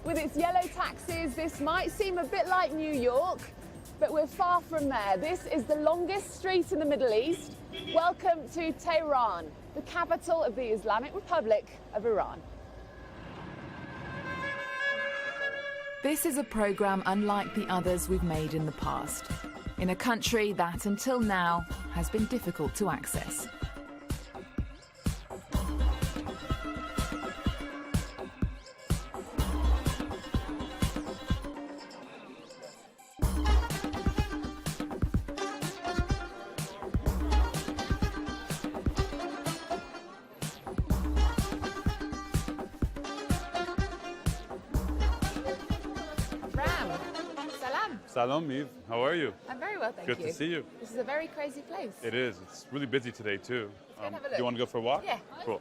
With its yellow taxis, this might seem a bit like New York, but we're far from there. This is the longest street in the Middle East. Welcome to Tehran, the capital of the Islamic Republic of Iran. This is a programme unlike the others we've made in the past, in a country that, until now, has been difficult to access. Salam, Eve. How are you? I'm very well, thank you. Good to see you. This is a very crazy place. It is. It's really busy today, too. Have a Do look. you want to go for a walk? Yeah. Cool.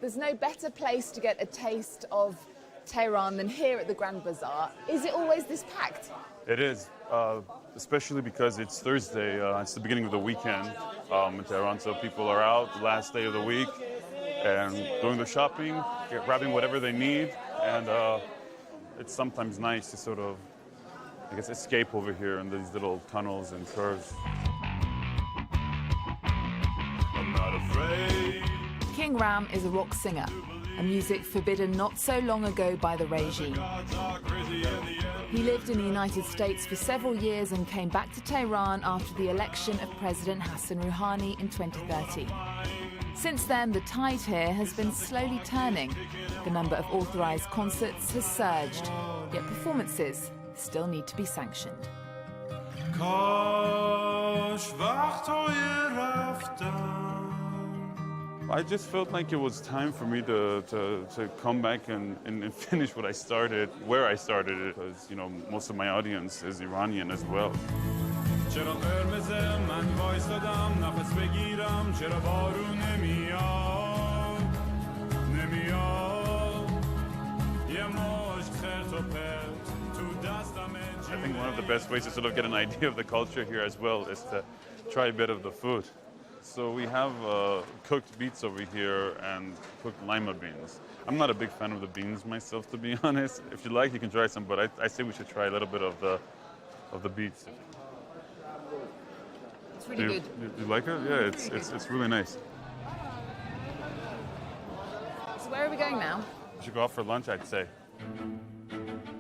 There's no better place to get a taste of Tehran than here at the Grand Bazaar. Is it always this packed? It is, especially because it's Thursday. It's the beginning of the weekend in Tehran, so people are out the last day of the week and doing their shopping, grabbing whatever they need, and it's sometimes nice to sort of, I guess, escape over here in these little tunnels and curves. I'm not afraid. King Ram is a rock singer, a music forbidden not so long ago by the regime. He lived in the United States for several years and came back to Tehran after the election of President Hassan Rouhani in 2013. Since then, the tide here has been slowly turning. The number of authorised concerts has surged, yet performances still need to be sanctioned. I just felt like it was time for me to come back and finish what I started, where I started it, because, you know, most of my audience is Iranian as well. چرا قرمزه من وایسادم نفس بگیرم چرا بارون نمیاد یه مشت خرت و پرت تو دستم I think one of the best ways to sort of get an idea of the culture here as well is to try a bit of the food. So we have cooked beets over here and cooked lima beans. I'm not a big fan of the beans myself, to be honest. If you like, you can try some, but I say we should try a little bit of the beets. It's really good. You like it? Yeah, it's really nice. So where are we going now? We should go out for lunch, I'd say.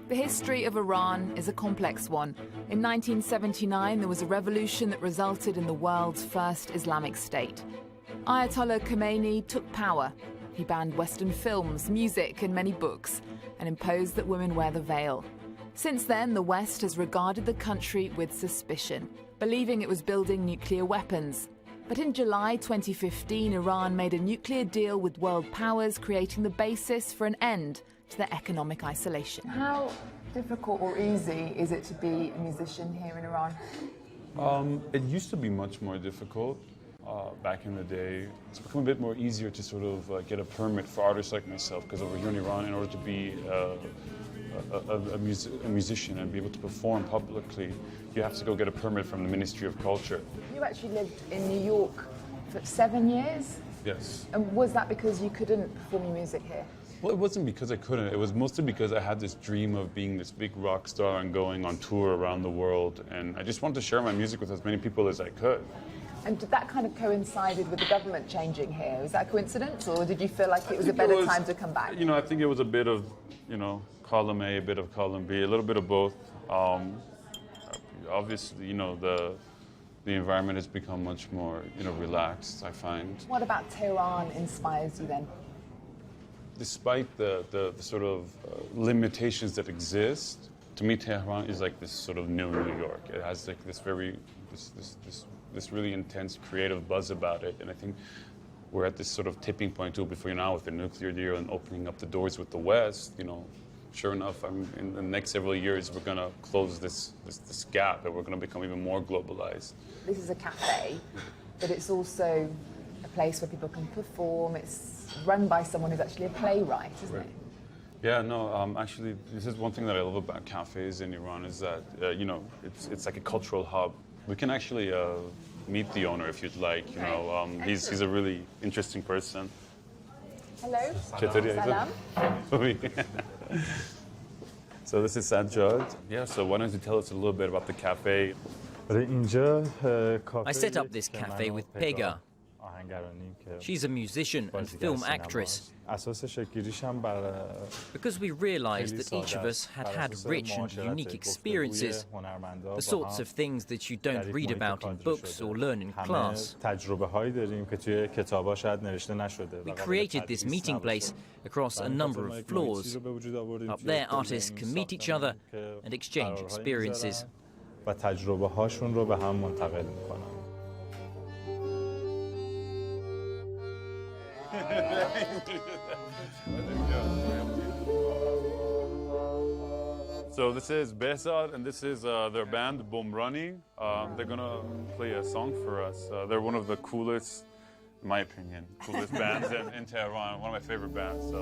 The history of Iran is a complex one. In 1979, there was a revolution that resulted in the world's first Islamic state. Ayatollah Khomeini took power. He banned Western films, music, and many books, and imposed that women wear the veil. Since then, the West has regarded the country with suspicion, believing it was building nuclear weapons. But in July 2015, Iran made a nuclear deal with world powers, creating the basis for an end to their economic isolation. How difficult or easy is it to be a musician here in Iran? It used to be much more difficult back in the day. It's become a bit more easier to sort of get a permit for artists like myself, because over here in Iran, in order to be a musician and be able to perform publicly, you have to go get a permit from the Ministry of Culture. You actually lived in New York for 7 years? Yes. And was that because you couldn't perform your music here? Well, it wasn't because I couldn't. It was mostly because I had this dream of being this big rock star and going on tour around the world. And I just wanted to share my music with as many people as I could. And did that kind of coincided with the government changing here? Was that a coincidence, or did you feel like it was a better time to come back? You know, I think it was a bit of, column A, a bit of column B, a little bit of both. Obviously, the environment has become much more, relaxed, I find. What about Tehran inspires you then? Despite the sort of limitations that exist, to me, Tehran is like this sort of new New York. It has like this really intense creative buzz about it, and I think we're at this sort of tipping point too. Before now, with the nuclear deal and opening up the doors with the West, sure enough, in the next several years, we're going to close this gap, and we're going to become even more globalized. This is a cafe, but it's also a place where people can perform. It's run by someone who's actually a playwright, isn't it? Yeah, no, actually, this is one thing that I love about cafes in Iran is that, it's like a cultural hub. We can actually meet the owner if you'd like. You know, he's a really interesting person. Hello. چطوری Salam. So this is Sajjad. Yeah, so why don't you tell us a little bit about the cafe? I set up this cafe with Pega. She's a musician and film actress. Because we realized that each of us had rich and unique experiences, the sorts of things that you don't read about in books or learn in class. We created this meeting place across a number of floors. Up there, artists can meet each other and exchange experiences. و تجربه هاشون رو به هم منتقل میکنن. So this is Behzad and this is their band Bomrani. They're gonna play a song for us. They're one of the coolest, in my opinion, coolest bands in Tehran. One of my favorite bands. So.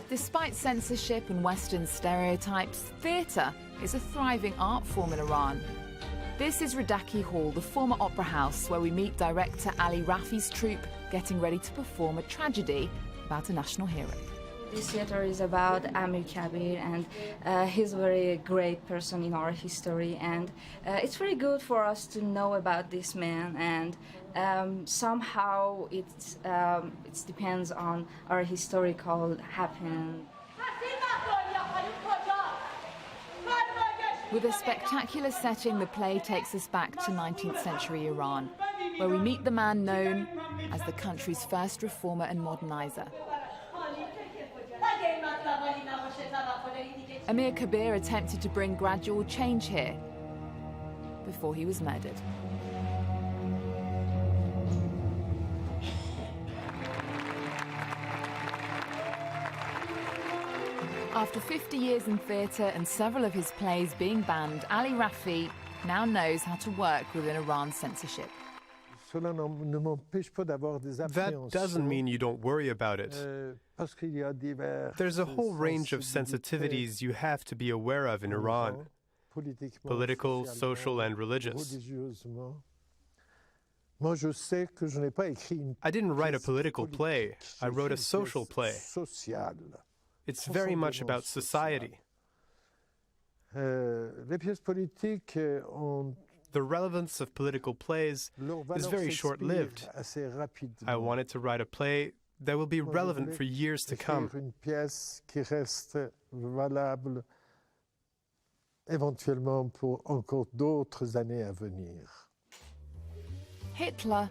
Despite censorship and Western stereotypes, theatre is a thriving art form in Iran. This is Radaki Hall, the former opera house, where we meet director Ali Rafi's troupe getting ready to perform a tragedy about a national hero. This theater is about Amir Kabir, and he's a very great person in our history, and it's very good for us to know about this man, and somehow it depends on our historical happening. With a spectacular setting, the play takes us back to 19th century Iran, where we meet the man known as the country's first reformer and modernizer. Amir Kabir attempted to bring gradual change here before he was murdered. After 50 years in theatre and several of his plays being banned, Ali Rafi now knows how to work within Iran's censorship. That doesn't mean you don't worry about it. There's a whole range of sensitivities you have to be aware of in Iran, political, social, and religious. I didn't write a political play, I wrote a social play. It's very much about society. The relevance of political plays is very short-lived. I wanted to write a play that will be relevant for years to come. Hitler,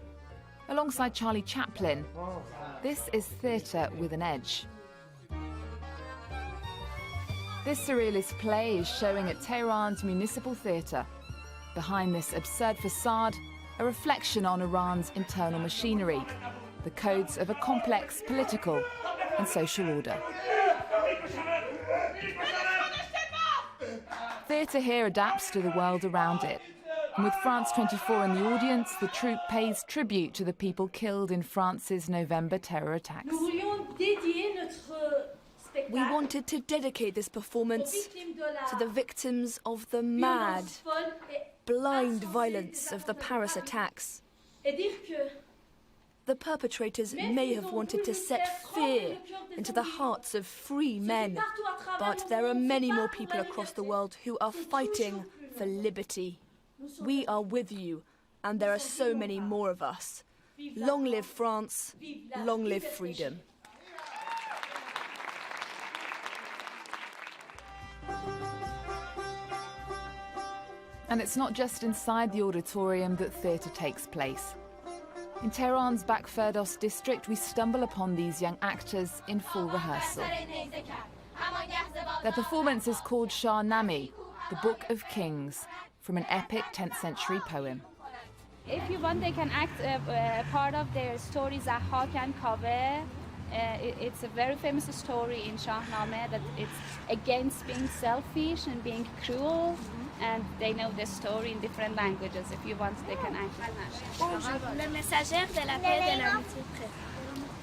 alongside Charlie Chaplin, this is theatre with an edge. This surrealist play is showing at Tehran's Municipal Theatre. Behind this absurd facade, a reflection on Iran's internal machinery, the codes of a complex political and social order. Theatre here adapts to the world around it. And with France 24 in the audience, the troupe pays tribute to the people killed in France's November terror attacks. We wanted to dedicate this performance to the victims of the mad, blind violence of the Paris attacks. The perpetrators may have wanted to set fear into the hearts of free men, but there are many more people across the world who are fighting for liberty. We are with you, and there are so many more of us. Long live France, long live freedom. And it's not just inside the auditorium that theatre takes place. In Tehran's Bakferdos district, we stumble upon these young actors in full rehearsal. Their performance is called Shah Nami, the Book of Kings, from an epic 10th century poem. If you want, they can act part of their story, Zahak and Kaveh. It's a very famous story in Shahnameh that it's against being selfish and being cruel, and they know the story in different languages. If you want, they can act. Bonjour, le messager de la paix de l'amitié.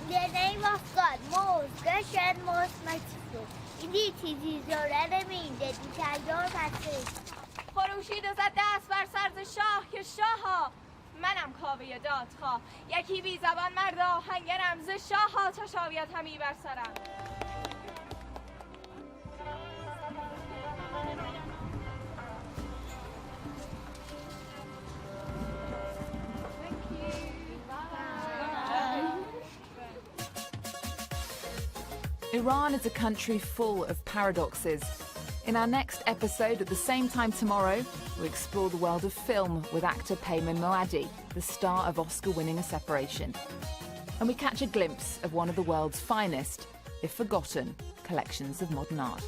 The name of God, most gracious and most merciful. Indeed, He is your enemy, that He shall your passage. خروشید و زد دست بر سرز شاه که شاها منم کاوه دادخواه یکی بی زبان مرد آهنگرم ز شاها چشاویت همی بر سرم. Iran is a country full of paradoxes. In our next episode at the same time tomorrow, we explore the world of film with actor Peyman Moadi, the star of Oscar-winning A Separation. And we catch a glimpse of one of the world's finest, if forgotten, collections of modern art.